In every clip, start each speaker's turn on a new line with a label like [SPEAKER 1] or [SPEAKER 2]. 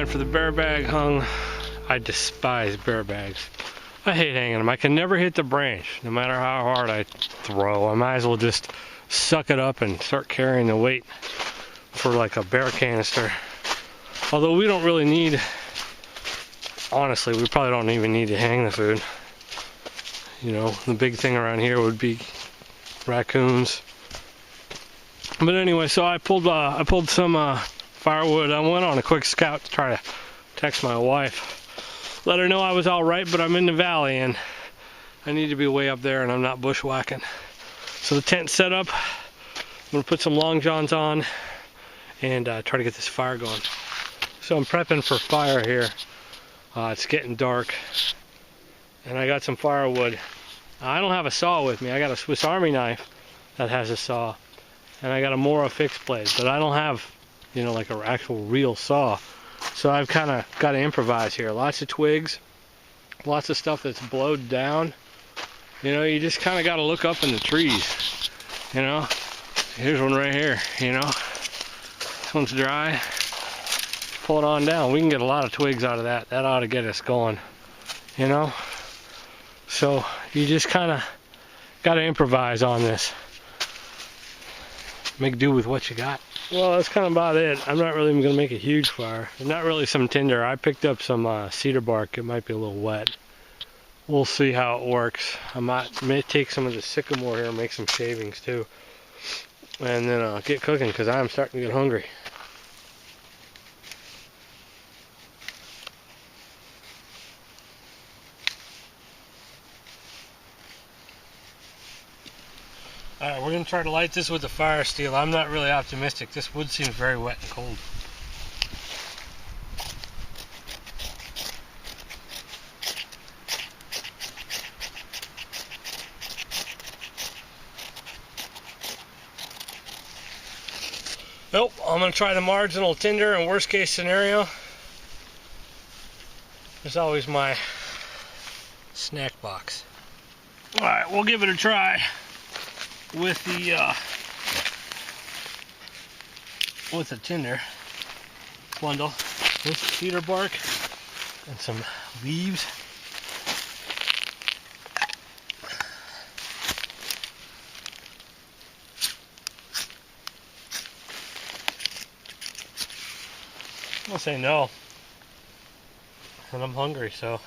[SPEAKER 1] line for the bear bag hung. I despise bear bags. I hate hanging them. I can never hit the branch, no matter how hard I throw. I might as well just suck it up and start carrying the weight for like a bear canister. Although we don't really need, honestly, we probably don't even need to hang the food. You know, the big thing around here would be raccoons. But anyway, so I pulled some firewood. I went on a quick scout to try to text my wife, let her know I was all right, but I'm in the valley and I need to be way up there and I'm not bushwhacking. So the tent's set up. I'm gonna put some long johns on and try to get this fire going. So I'm prepping for fire here. It's getting dark and I got some firewood. I don't have a saw with me. I got a Swiss Army knife that has a saw, and I got a Mora fixed blade, but I don't have, you know, like an actual real saw. So I've kind of got to improvise here. Lots of twigs, lots of stuff that's blowed down. You know, you just kind of got to look up in the trees. You know, here's one right here. You know, this one's dry. Pull it on down. We can get a lot of twigs out of that. That ought to get us going. You know, so you just kind of got to improvise on this. Make do with what you got. Well, that's kind of about it. I'm not really even going to make a huge fire. There's not really some tinder. I picked up some cedar bark. It might be a little wet. We'll see how it works. I may take some of the sycamore here and make some shavings too. And then get cooking because I'm starting to get hungry. Alright, we're going to try to light this with the fire steel. I'm not really optimistic. This wood seems very wet and cold. Nope, I'm going to try the marginal tinder in worst case scenario. There's always my snack box. Alright, we'll give it a try with the tinder bundle. This cedar bark and some leaves. I'll say no. And I'm hungry, so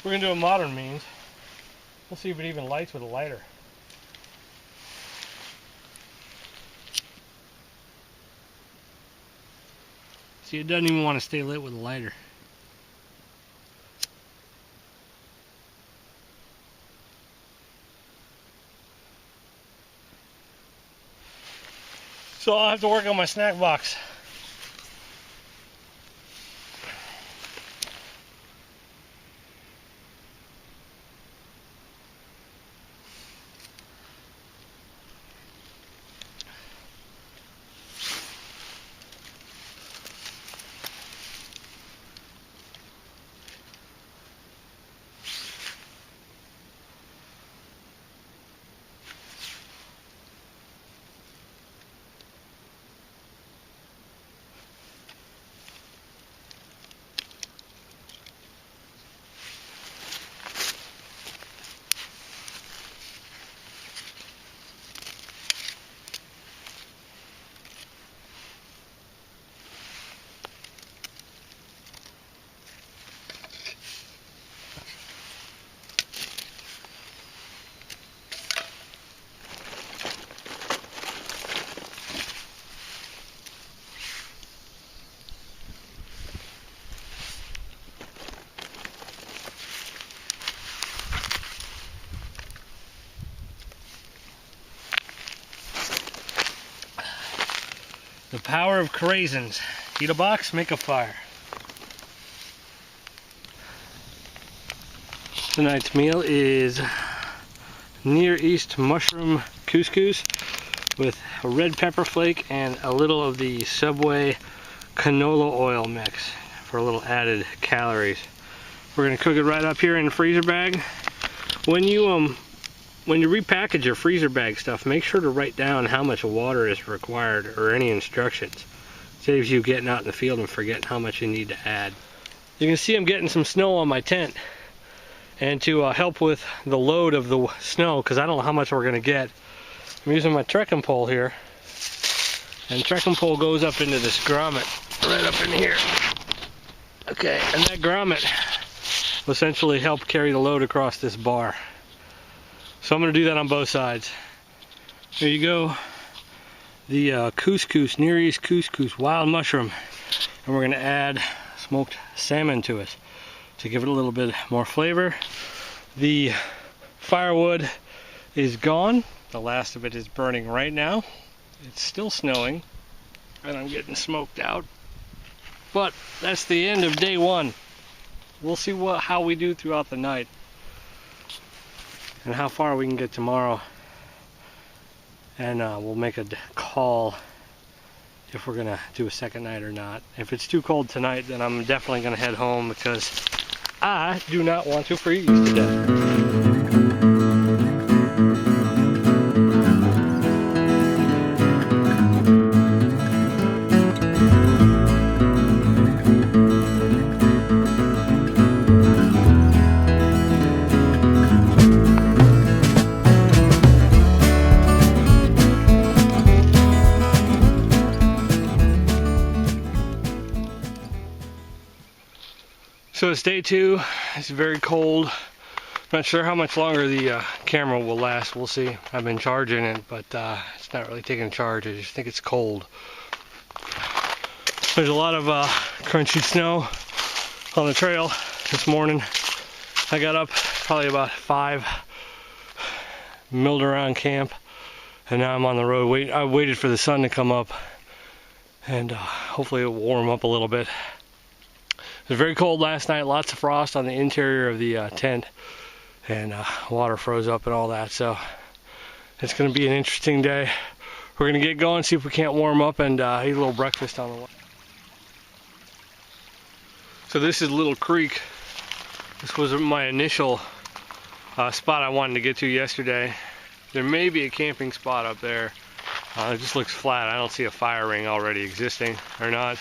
[SPEAKER 1] we're gonna do a modern means. We'll see if it even lights with a lighter. See, it doesn't even want to stay lit with a lighter. So I'll have to work on my snack box. The power of craisins. Eat a box, make a fire. Tonight's meal is Near East mushroom couscous with a red pepper flake and a little of the Subway canola oil mix for a little added calories. We're gonna cook it right up here in the freezer bag. When you repackage your freezer bag stuff, make sure to write down how much water is required or any instructions. It's Saves you getting out in the field and forgetting how much you need to add. You can see I'm getting some snow on my tent. And to help with the load of the snow, because I don't know how much we're going to get, I'm using my trekking pole here. And the trekking pole goes up into this grommet, right up in here. Okay, and that grommet will essentially help carry the load across this bar. So I'm going to do that on both sides. Here you go. The couscous, Near East couscous, wild mushroom. And we're going to add smoked salmon to it to give it a little bit more flavor. The firewood is gone. The last of it is burning right now. It's still snowing and I'm getting smoked out. But that's the end of day one. We'll see how we do throughout the night and how far we can get tomorrow. And we'll make a call if we're gonna do a second night or not. If it's too cold tonight, then I'm definitely gonna head home because I do not want to freeze to death. So it's day two. It's very cold. Not sure how much longer the camera will last. We'll see. I've been charging it, but it's not really taking a charge. I just think it's cold. There's a lot of crunchy snow on the trail this morning. I got up probably about 5, milled around camp, and now I'm on the road. I waited for the sun to come up, and hopefully it'll warm up a little bit. It was very cold last night, lots of frost on the interior of the tent, and water froze up and all that, so it's going to be an interesting day. We're going to get going, see if we can't warm up and eat a little breakfast on the way. So this is Little Creek. This was my initial spot I wanted to get to yesterday. There may be a camping spot up there. It just looks flat. I don't see a fire ring already existing or not.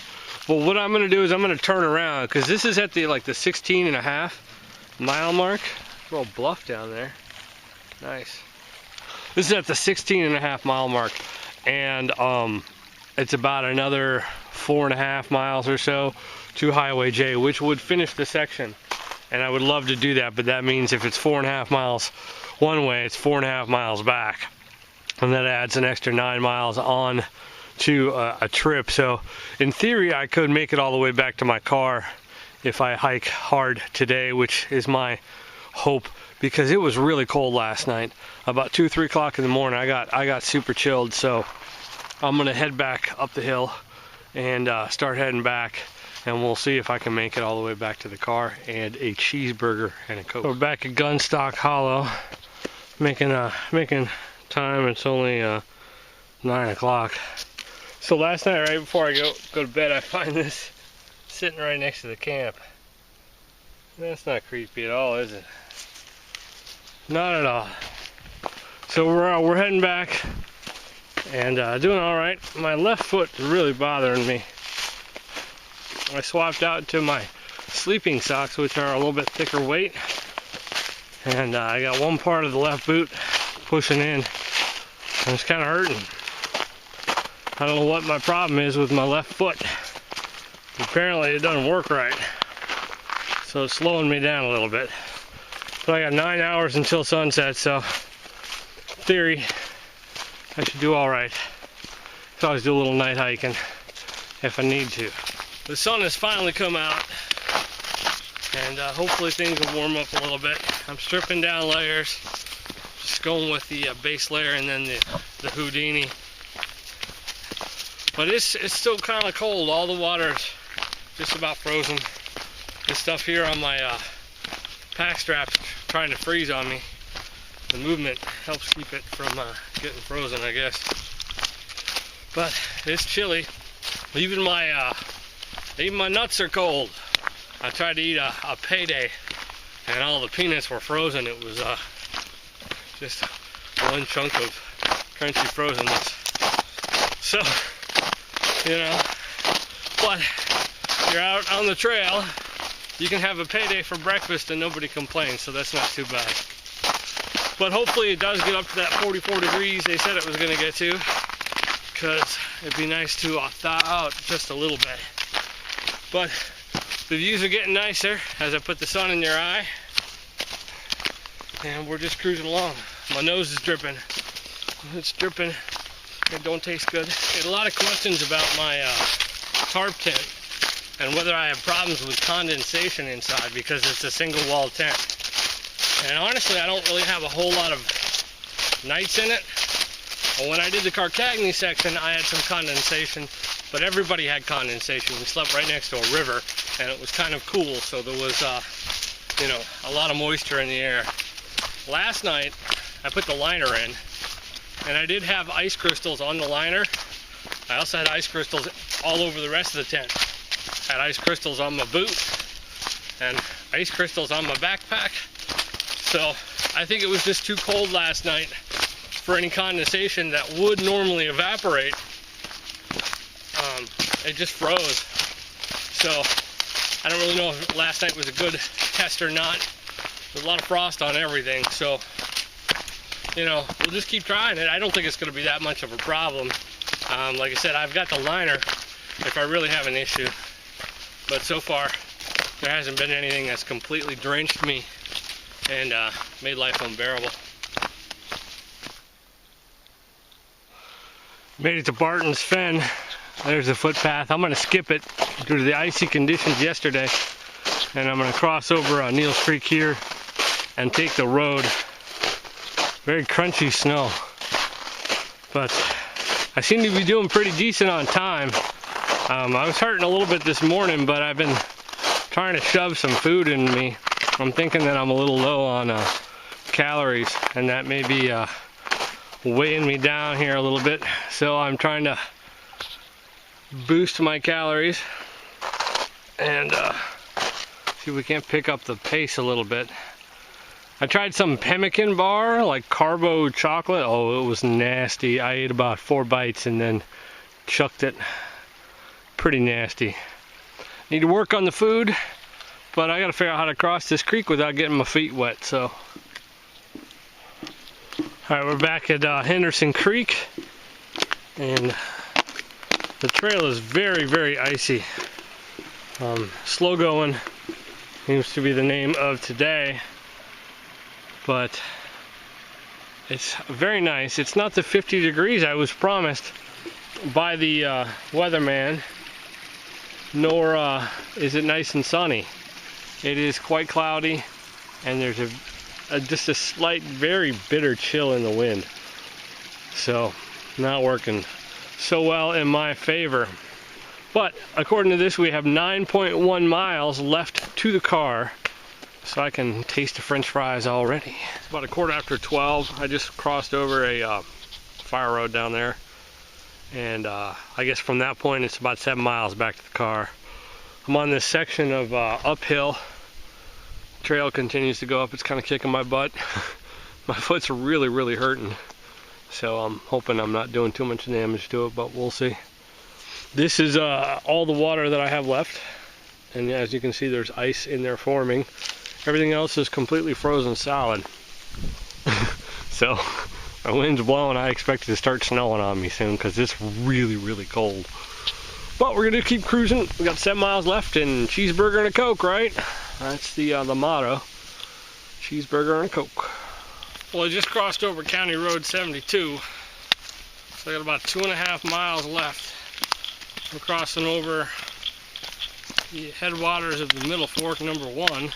[SPEAKER 1] But what I'm going to do is I'm going to turn around because this is at the 16.5 mile mark. Little bluff down there. Nice. This is at the 16.5 mile mark, and it's about another 4.5 miles or so to Highway J, which would finish the section. And I would love to do that, but that means if it's 4.5 miles one way, it's 4.5 miles back, and that adds an extra 9 miles on to a trip. So in theory I could make it all the way back to my car if I hike hard today, which is my hope, because it was really cold last night. About 2-3 o'clock in the morning I got super chilled. So I'm gonna head back up the hill and start heading back, and we'll see if I can make it all the way back to the car and a cheeseburger and a Coke. We're back at Gunstock Hollow making time. It's only 9 o'clock. So last night, right before I go to bed, I find this sitting right next to the camp. That's not creepy at all, is it? Not at all. So we're heading back and doing all right. My left foot is really bothering me. I swapped out to my sleeping socks, which are a little bit thicker weight, and I got one part of the left boot pushing in, and it's kind of hurting. I don't know what my problem is with my left foot. Apparently it doesn't work right, so it's slowing me down a little bit. But I got 9 hours until sunset, so in theory I should do all right. I can always do a little night hiking if I need to. The sun has finally come out, and hopefully things will warm up a little bit. I'm stripping down layers, just going with the base layer and then the Houdini. But it's still kind of cold. All the water's just about frozen. This stuff here on my pack strap's trying to freeze on me. The movement helps keep it from getting frozen, I guess. But it's chilly. Even my nuts are cold. I tried to eat a payday, and all the peanuts were frozen. It was just one chunk of crunchy frozenness. So, you know, But you're out on the trail, you can have a payday for breakfast and nobody complains, so that's not too bad. But hopefully it does get up to that 44 degrees they said it was going to get to, because it'd be nice to thaw out just a little bit. But the views are getting nicer as I put the sun in your eye, and we're just cruising along. My nose is dripping. It's dripping. It don't taste good. I had a lot of questions about my tarp tent and whether I have problems with condensation inside because it's a single wall tent. And honestly, I don't really have a whole lot of nights in it. Well, when I did the Carcagny section, I had some condensation, but everybody had condensation. We slept right next to a river, and it was kind of cool, so there was, you know, a lot of moisture in the air. Last night, I put the liner in, and I did have ice crystals on the liner. I also had ice crystals all over the rest of the tent. I had ice crystals on my boot, and ice crystals on my backpack. So I think it was just too cold last night for any condensation that would normally evaporate. It just froze. So I don't really know if last night was a good test or not. There's a lot of frost on everything, so you know, we'll just keep trying it. I don't think it's going to be that much of a problem. Like I said, I've got the liner if I really have an issue, but so far there hasn't been anything that's completely drenched me and made life unbearable. Made it to Barton's Fen. There's the footpath. I'm going to skip it due to the icy conditions yesterday, and I'm going to cross over Neal's Creek here and take the road. Very crunchy snow, but I seem to be doing pretty decent on time. I was hurting a little bit this morning, but I've been trying to shove some food in me. I'm thinking that I'm a little low on calories, and that may be weighing me down here a little bit. So I'm trying to boost my calories and see if we can't pick up the pace a little bit. I tried some pemmican bar, like carbo chocolate. Oh, it was nasty. I ate about 4 bites and then chucked it. Pretty nasty. Need to work on the food, but I gotta figure out how to cross this creek without getting my feet wet, so. Alright, we're back at Henderson Creek, and the trail is very, very icy. Slow going seems to be the name of today, but it's very nice. It's not the 50 degrees I was promised by the weatherman, nor is it nice and sunny. It is quite cloudy, and there's just a slight, very bitter chill in the wind. So, not working so well in my favor. But according to this, we have 9.1 miles left to the car, so I can taste the French fries already. It's about 12:15. I just crossed over a fire road down there, and I guess from that point it's about 7 miles back to the car. I'm on this section of uphill. Trail continues to go up. It's kind of kicking my butt. My foot's really, really hurting, so I'm hoping I'm not doing too much damage to it, but we'll see. This is all the water that I have left, and as you can see, there's ice in there forming. Everything else is completely frozen solid. So the wind's blowing. I expect it to start snowing on me soon because it's really, really cold. But we're gonna keep cruising. We got 7 miles left, and cheeseburger and a Coke, right? That's the motto. Cheeseburger and a Coke. Well, I just crossed over County Road 72, so I got about 2.5 miles left. We're crossing over the headwaters of the Middle Fork, number 1,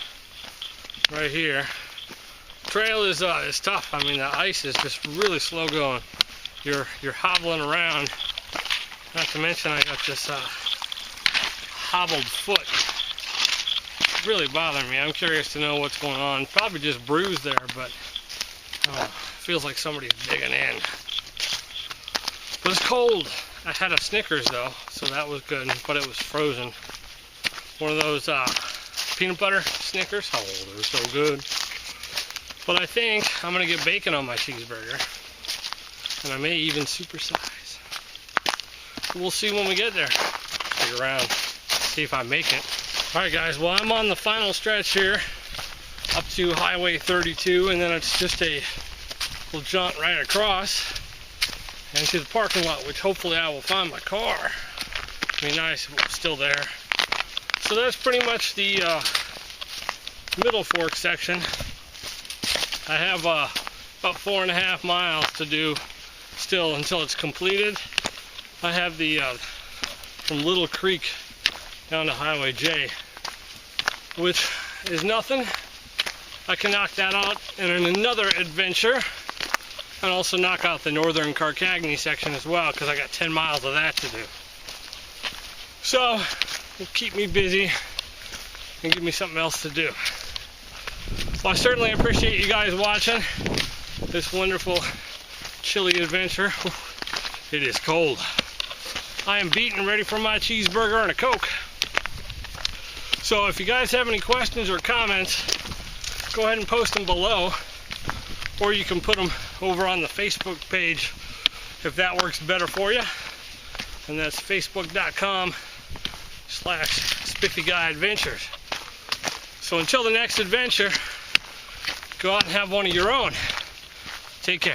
[SPEAKER 1] right here. Trail is tough. I mean, the ice is just really slow going. You're hobbling around. Not to mention, I got this hobbled foot. It's really bothering me. I'm curious to know what's going on. Probably just bruised there, but feels like somebody's digging in. But it's cold. I had a Snickers though, so that was good, but it was frozen. One of those peanut butter Snickers. Oh, they're so good. But I think I'm gonna get bacon on my cheeseburger, and I may even supersize. We'll see when we get there. stick around, see if I make it. Alright guys, well I'm on the final stretch here, up to Highway 32, and then it's just a little jaunt right across into the parking lot, which hopefully I will find my car. It'd be nice if it was still there. So that's pretty much the Middle Fork section. I have about 4.5 miles to do still until it's completed. I have the from Little Creek down to Highway J, which is nothing. I can knock that out in another adventure, and also knock out the northern Carcagny section as well, because I got 10 miles of that to do. So it'll keep me busy and give me something else to do. Well, I certainly appreciate you guys watching this wonderful chilly adventure. It is cold. I am beat and ready for my cheeseburger and a Coke. So if you guys have any questions or comments, go ahead and post them below, or you can put them over on the Facebook page if that works better for you. And that's facebook.com/SpiffyGuyAdventures. So until the next adventure, go out and have one of your own. Take care.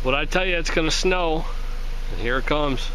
[SPEAKER 1] Well, I tell you, it's gonna snow, and here it comes.